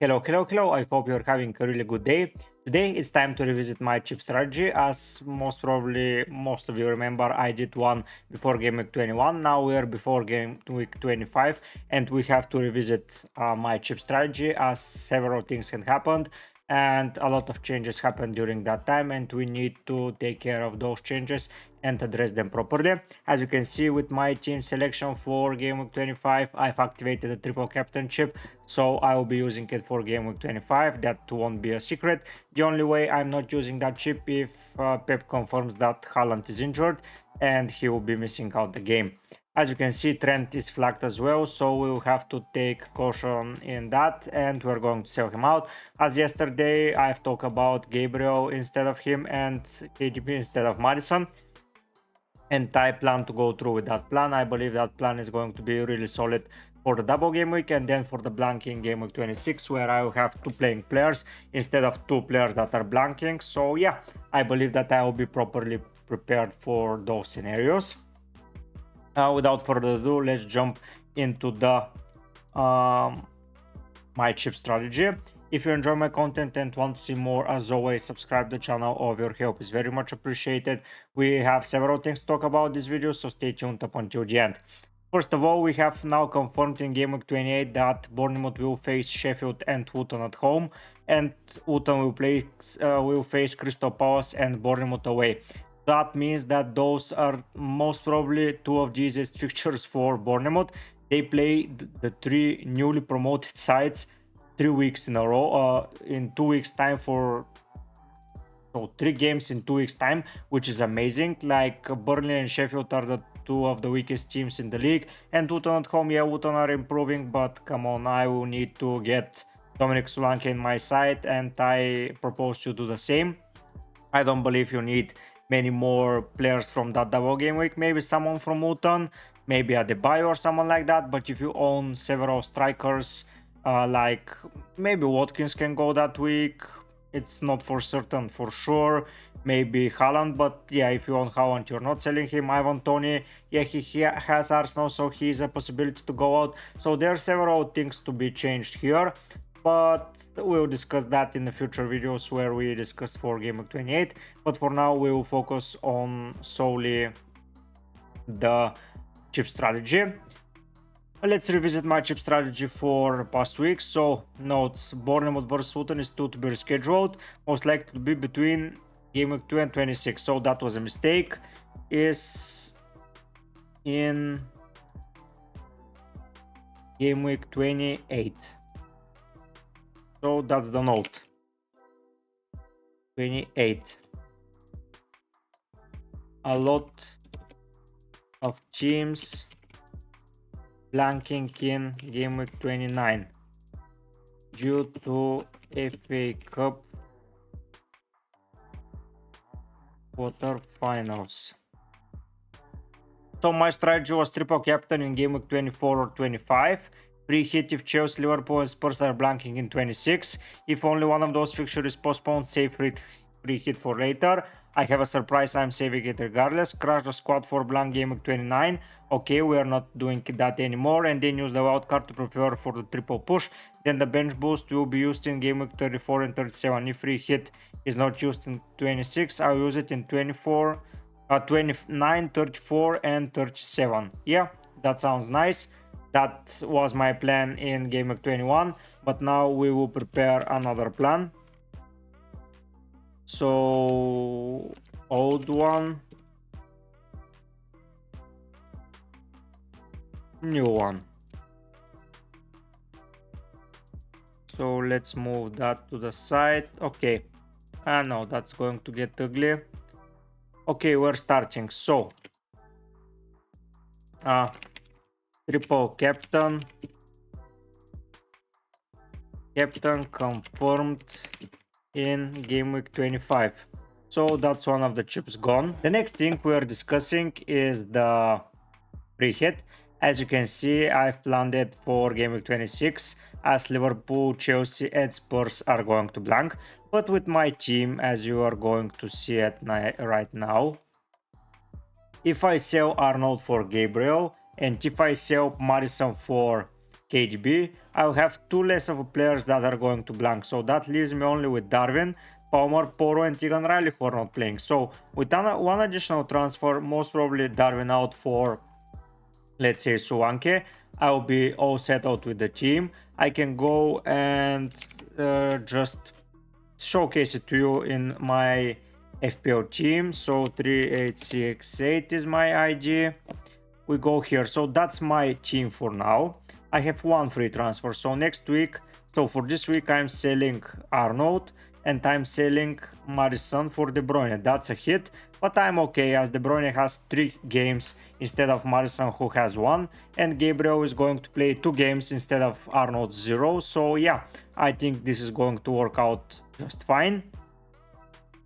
Hello. I hope you're having a really good day. Today it's time to revisit my chip strategy. As most probably most of you remember, I did one before Game Week 21. Now we are before Game Week 25, and we have to revisit my chip strategy as several things have happened and a lot of changes happened during that time, and we need to take care of those changes and address them properly. As you can see with my team selection for Game Week 25, I've activated the triple captainship, so I will be using it for Game Week 25. That won't be a secret. The only way I'm not using that chip if Pep confirms that Haaland is injured and he will be missing out the game. As you can see, Trent is flagged as well, so we'll have to take caution in that, and we're going to sell him out. As yesterday, I've talked about Gabriel instead of him and KDB instead of Madison, and I plan to go through with that plan. I believe that plan is going to be really solid for the double game week, and then for the blanking game week 26, where I will have two playing players instead of two players that are blanking. So yeah, I believe that I will be properly prepared for those scenarios. Without further ado, let's jump into the my chip strategy. If you enjoy my content and want to see more, as always, subscribe to the channel. All of your help is very much appreciated. We have several things to talk about this video, so stay tuned up until the end. First of all, we have now confirmed in Game Week 28 that Bournemouth will face Sheffield and Luton at home, and Luton will face Crystal Palace and Bournemouth away. That means that those are most probably two of the easiest fixtures for Bournemouth. They play the three newly promoted sides 3 weeks in a row, in 2 weeks time, for so 3 games in 2 weeks time, which is amazing. Like Burnley and Sheffield are the two of the weakest teams in the league, and Luton at home, yeah, Luton are improving, but come on, I will need to get Dominic Solanke in my side, and I propose to do the same. I don't believe you need many more players from that double game week. Maybe someone from Luton, maybe a Adebayo or someone like that. But if you own several strikers, like maybe Watkins can go that week. It's not for certain for sure. Maybe Haaland, but yeah, if you own Haaland, you're not selling him. Ivan Toney, yeah, he has Arsenal, so he's a possibility to go out. So there are several things to be changed here, but we'll discuss that in the future videos where we discuss for Game Week 28. But for now, we will focus on solely the chip strategy. Let's revisit my chip strategy for past weeks. So notes: Bournemouth vs Luton is still to be rescheduled, most likely to be between Game Week 2 and 26. So that was a mistake. Is in Game Week 28. So that's the note. 28. A lot of teams blanking in Game Week 29 due to FA Cup quarterfinals. So my strategy was triple captain in Game Week 24 or 25. Free hit if Chelsea, Liverpool and Spurs are blanking in 26. If only one of those fixtures is postponed, save free hit for later. I have a surprise, I'm saving it regardless. Crash the squad for blank Game Week 29. Okay, we are not doing that anymore. And then use the wildcard to prepare for the triple push. Then the bench boost will be used in Game Week 34 and 37. If free hit is not used in 26, I'll use it in 29, 34 and 37. Yeah, that sounds nice. That was my plan in Game Week 21, but now we will prepare another plan. So, old one, new one. So let's move that to the side. Okay, no, that's going to get ugly. Okay, we're starting. So, triple captain confirmed in Game Week 25. So that's one of the chips gone. The next thing we're discussing is the free hit. As you can see, I've planned it for Game Week 26 as Liverpool, Chelsea and Spurs are going to blank. But with my team, as you are going to see it right now, if I sell Arnold for Gabriel and if I sell Madison for KGB, I'll have 2 less of players that are going to blank. So that leaves me only with Darwin, Palmer, Poro, and Tegan Riley who are not playing. So with one additional transfer, most probably Darwin out for, let's say, Suwanke, I'll be all set out with the team. I can go and just showcase it to you in my FPL team. So 3868 is my ID. We go here. So that's my team for now. I have 1 free transfer. So next week, so for this week, I'm selling Arnold and I'm selling Maddison for De Bruyne. That's a hit, but I'm okay as De Bruyne has 3 games instead of Maddison who has 1, and Gabriel is going to play 2 games instead of Arnold 0. So yeah, I think this is going to work out just fine.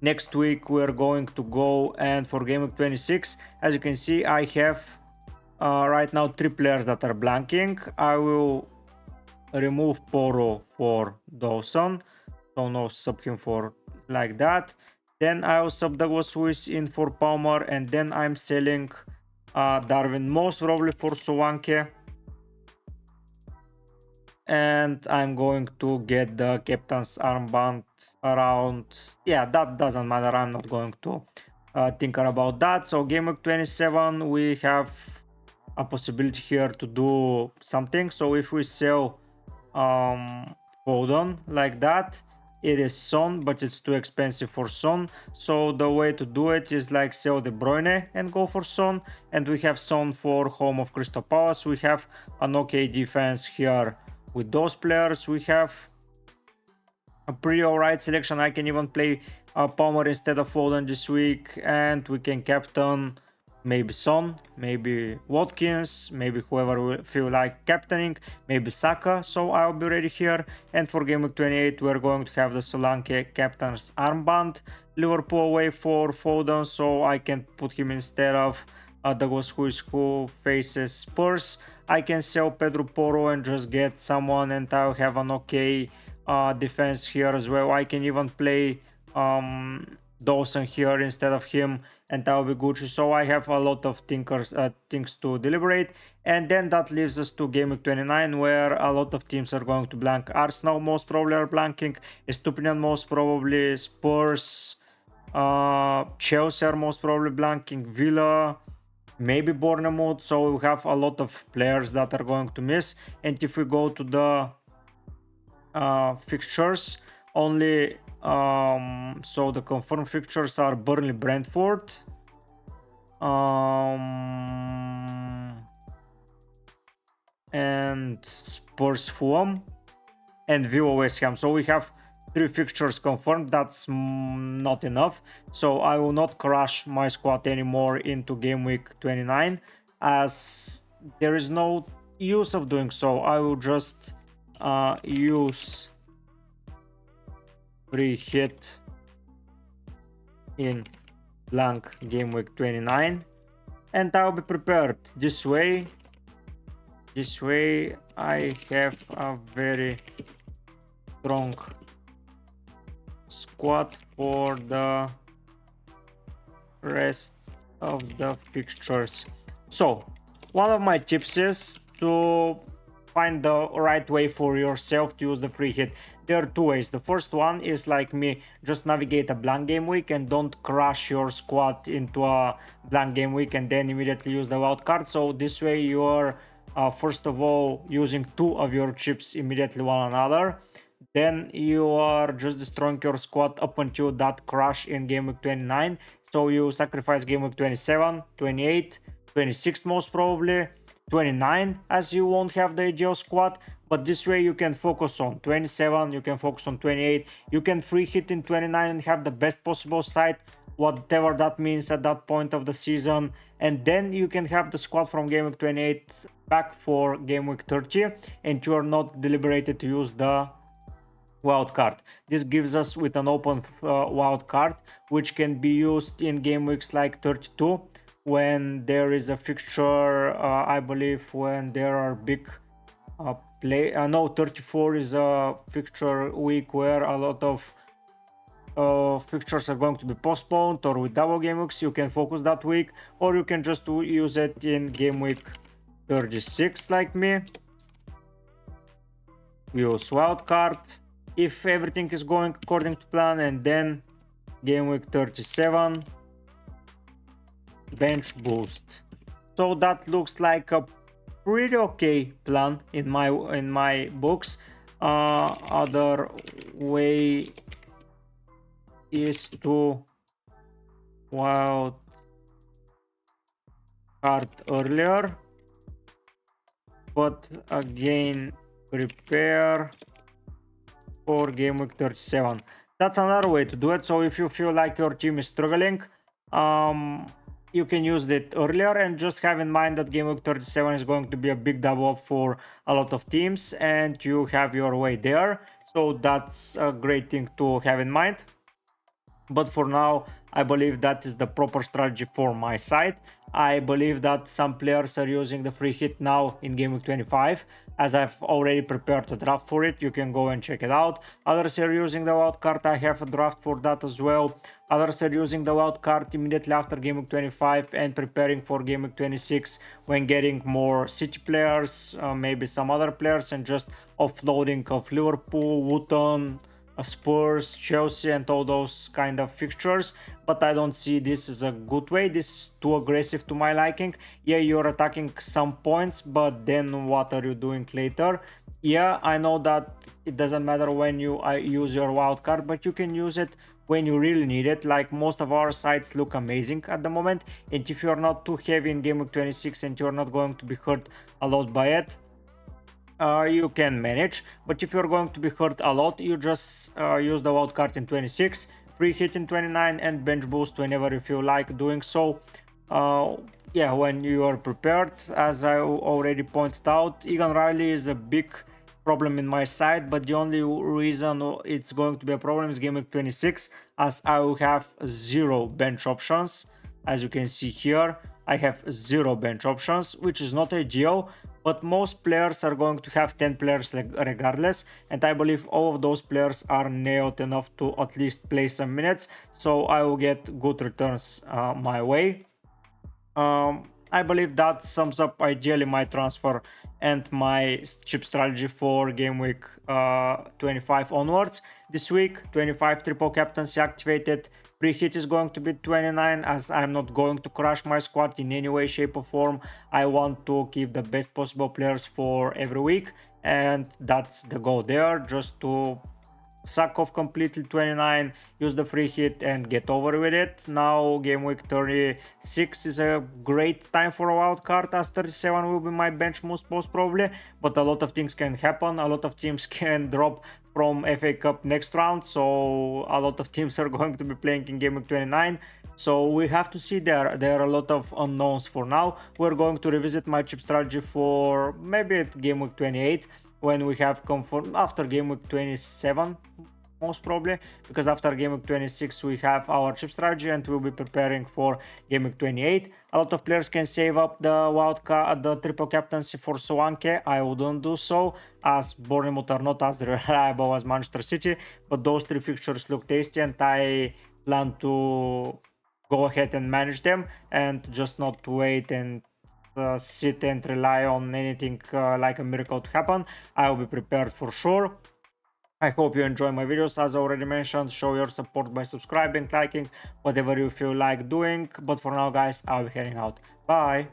Next week we're going to go, and for Gameweek 26, as you can see, I have right now 3 players that are blanking. I will remove Poro for Dawson, so no sub him for like that. Then I'll sub Douglas Lewis in for Palmer, and then I'm selling Darwin most probably for Suwanke. And I'm going to get the captain's armband around, yeah, that doesn't matter, I'm not going to tinker about that. So Gameweek 27, we have a possibility here to do something. So if we sell Foden like that, it is Son, but it's too expensive for Son. So the way to do it is like sell De Bruyne and go for Son, and we have Son for home of Crystal Palace. We have an okay defense here with those players. We have a pretty alright selection. I can even play Palmer instead of Foden this week, and we can captain maybe Son, maybe Watkins, maybe whoever will feel like captaining, maybe Saka. So I'll be ready here. And for Gameweek 28, we're going to have the Solanke captain's armband. Liverpool away for Foden, so I can put him instead of Douglas Luiz, who faces Spurs. I can sell Pedro Porro and just get someone, and I'll have an okay defense here as well. I can even play Dawson here instead of him, and I'll be Gucci. So I have a lot of things to deliberate. And then that leaves us to Gameweek 29, where a lot of teams are going to blank. Arsenal most probably are blanking, Estupinian most probably, Spurs, Chelsea are most probably blanking, Villa, maybe Bournemouth. So we have a lot of players that are going to miss. And if we go to the fixtures, only so the confirmed fixtures are Burnley, Brentford, and Spurs, Fulham, and Villa, West Ham. So we have 3 fixtures confirmed. That's not enough, so I will not crash my squad anymore into Gameweek 29, as there is no use of doing so. I will just use free hit in blank Gameweek 29, and I'll be prepared. This way I have a very strong squad for the rest of the fixtures. So one of my tips is to find the right way for yourself to use the free hit. There are 2 ways. The first one is like me, just navigate a blank game week and don't crash your squad into a blank game week and then immediately use the wild card. So this way you are first of all using 2 of your chips immediately one another. Then you are just destroying your squad up until that crash in Game Week 29. So you sacrifice Game Week 27, 28, 26 most probably, 29, as you won't have the ideal squad. But this way you can focus on 27, you can focus on 28, you can free hit in 29 and have the best possible side, whatever that means at that point of the season. And then you can have the squad from Game Week 28 back for Game Week 30, and you are not deliberated to use the wild card. This gives us with an open wild card, which can be used in game weeks like 32, when there is a fixture, I believe when there are big 34 is a fixture week where a lot of fixtures are going to be postponed, or with double game weeks you can focus that week, or you can just use it in game week 36 like me. use wildcard if everything is going according to plan, and then game week 37 bench boost. So that looks like a pretty okay plan in my books. Other way is to wild card earlier, but again prepare for game week 37. That's another way to do it. So if you feel like your team is struggling, you can use it earlier, and just have in mind that game week 37 is going to be a big double up for a lot of teams, and you have your way there. So that's a great thing to have in mind. But for now, I believe that is the proper strategy for my side. I believe that some players are using the free hit now in game week 25, as I've already prepared a draft for it. You can go and check it out. Others are using the wild card. I have a draft for that as well. Others are using the wild card immediately after game week 25 and preparing for game week 26 when getting more City players, maybe some other players, and just offloading of Liverpool, Wootton, Spurs, Chelsea, and all those kind of fixtures. But I don't see this as a good way. This is too aggressive to my liking. Yeah, you're attacking some points, but then what are you doing later? Yeah, I know that it doesn't matter when you use your wildcard, but you can use it when you really need it. Like, most of our sites look amazing at the moment, and if you're not too heavy in game week 26 and you're not going to be hurt a lot by it, you can manage. But if you're going to be hurt a lot, you just use the wild card in 26, free hit in 29, and bench boost whenever you feel like doing so. Yeah, when you are prepared. As I already pointed out, Egan Riley is a big problem in my side, but the only reason it's going to be a problem is game week 26, as I will have 0 bench options. As you can see here, I have 0 bench options, which is not ideal, but most players are going to have 10 players regardless, and I believe all of those players are nailed enough to at least play some minutes, so I will get good returns my way. I believe that sums up ideally my transfer and my chip strategy for game week 25 onwards. This week, 25 triple captaincy activated. Free hit is going to be 29, as I'm not going to crash my squad in any way, shape or form. I want to keep the best possible players for every week, and that's the goal there, just to suck off completely 29, use the free hit and get over with it. Now game week 36 is a great time for a wild card, as 37 will be my bench most probably, but a lot of things can happen. A lot of teams can drop from FA Cup next round, so a lot of teams are going to be playing in game week 29. So we have to see. There are a lot of unknowns for now. We're going to revisit my chip strategy for maybe at game week 28, when we have confirmed after game week 27 most probably, because after game week 26 we have our chip strategy and we'll be preparing for game week 28. A lot of players can save up the wild card, the triple captaincy for Solanke. I wouldn't do so, as Bournemouth are not as reliable as Manchester City, but those 3 fixtures look tasty, and I plan to go ahead and manage them and just not wait and sit and rely on anything like a miracle to happen. I will be prepared for sure. I hope you enjoy my videos. As already mentioned, show your support by subscribing, liking, whatever you feel like doing. But for now, guys, I'll be heading out. Bye.